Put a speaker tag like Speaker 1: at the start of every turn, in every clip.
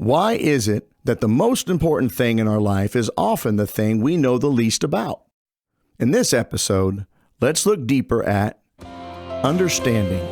Speaker 1: Why is it that the most important thing in our life is often the thing we know the least about? In this episode, let's look deeper at understanding.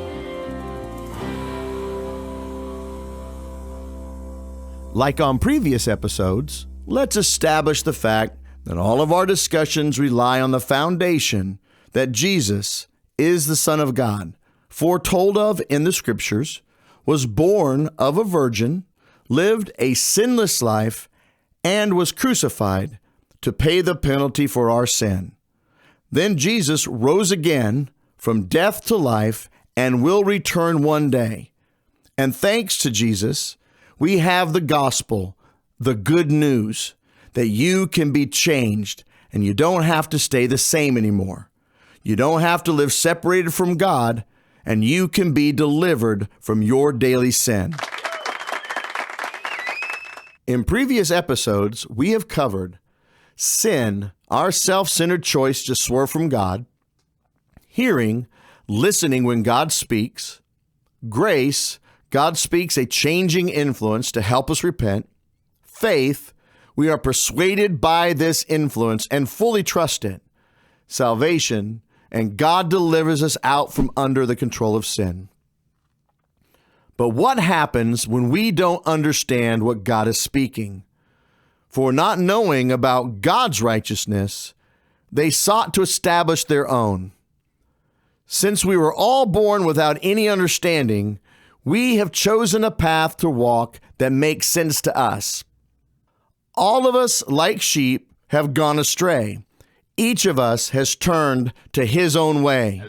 Speaker 1: Like on previous episodes, let's establish the fact that all of our discussions rely on the foundation that Jesus is the Son of God, foretold of in the Scriptures, was born of a virgin, lived a sinless life, and was crucified to pay the penalty for our sin. Then Jesus rose again from death to life and will return one day. And thanks to Jesus, we have the gospel, the good news, that you can be changed and you don't have to stay the same anymore. You don't have to live separated from God, and you can be delivered from your daily sin. In previous episodes, we have covered sin, our self-centered choice to swerve from God, hearing, listening when God speaks, grace, God speaks a changing influence to help us repent, faith, we are persuaded by this influence and fully trust it, salvation, and God delivers us out from under the control of sin. But what happens when we don't understand what God is speaking? For not knowing about God's righteousness, they sought to establish their own. Since we were all born without any understanding, we have chosen a path to walk that makes sense to us. All of us, like sheep, have gone astray. Each of us has turned to his own way.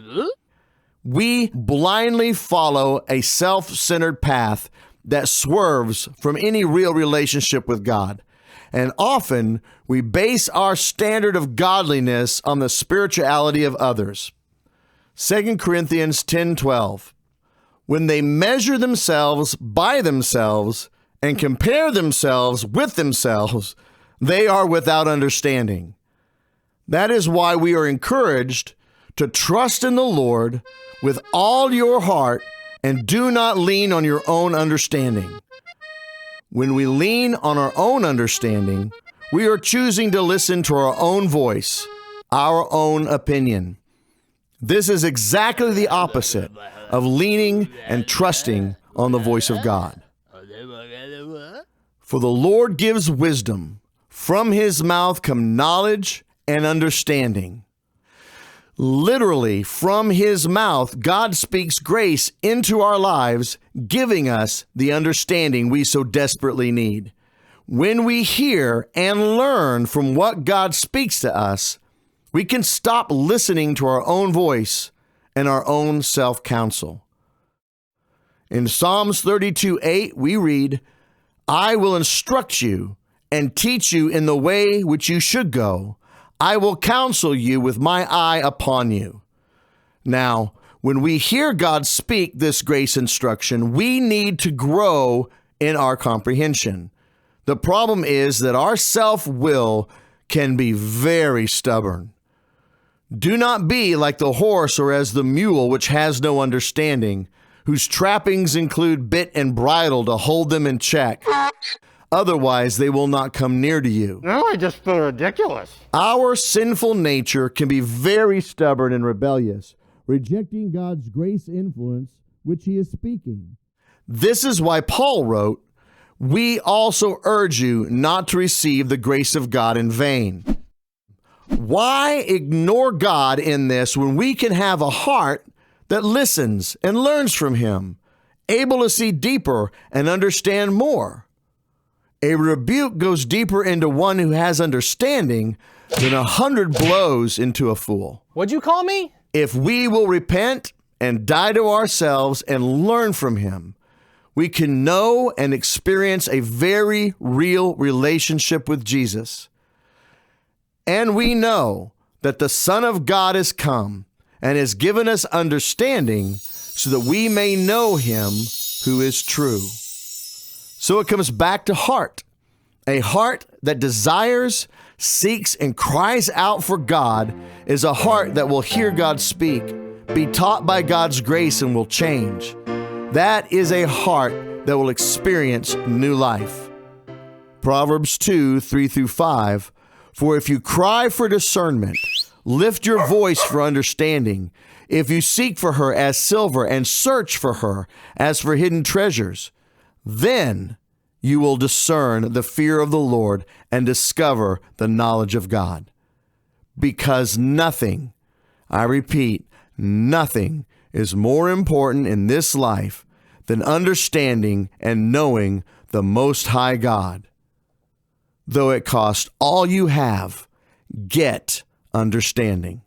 Speaker 1: We blindly follow a self-centered path that swerves from any real relationship with God. And often we base our standard of godliness on the spirituality of others. 2 Corinthians 10:12. When they measure themselves by themselves and compare themselves with themselves, they are without understanding. That is why we are encouraged to trust in the Lord with all your heart and do not lean on your own understanding. When we lean on our own understanding, we are choosing to listen to our own voice, our own opinion. This is exactly the opposite of leaning and trusting on the voice of God. For the Lord gives wisdom. From his mouth come knowledge and understanding. Literally, from his mouth, God speaks grace into our lives, giving us the understanding we so desperately need. When we hear and learn from what God speaks to us, we can stop listening to our own voice and our own self-counsel. In Psalms 32:8, we read, I will instruct you and teach you in the way which you should go. I will counsel you with my eye upon you. Now, when we hear God speak this grace instruction, we need to grow in our comprehension. The problem is that our self-will can be very stubborn. Do not be like the horse or as the mule which has no understanding, whose trappings include bit and bridle to hold them in check. Otherwise, they will not come near to you.
Speaker 2: Now I just feel ridiculous.
Speaker 1: Our sinful nature can be very stubborn and rebellious, rejecting God's grace influence, which he is speaking. This is why Paul wrote, we also urge you not to receive the grace of God in vain. Why ignore God in this when we can have a heart that listens and learns from him, able to see deeper and understand more? A rebuke goes deeper into one who has understanding than 100 blows into a fool.
Speaker 3: What'd you call me?
Speaker 1: If we will repent and die to ourselves and learn from him, we can know and experience a very real relationship with Jesus. And we know that the Son of God has come and has given us understanding so that we may know him who is true. So it comes back to heart, a heart that desires, seeks, and cries out for God is a heart that will hear God speak, be taught by God's grace, and will change. That is a heart that will experience new life. Proverbs 2, 3 through 5, for if you cry for discernment, lift your voice for understanding. If you seek for her as silver and search for her as for hidden treasures, then you will discern the fear of the Lord and discover the knowledge of God. Because nothing, I repeat, nothing is more important in this life than understanding and knowing the Most High God. Though it cost all you have, get understanding.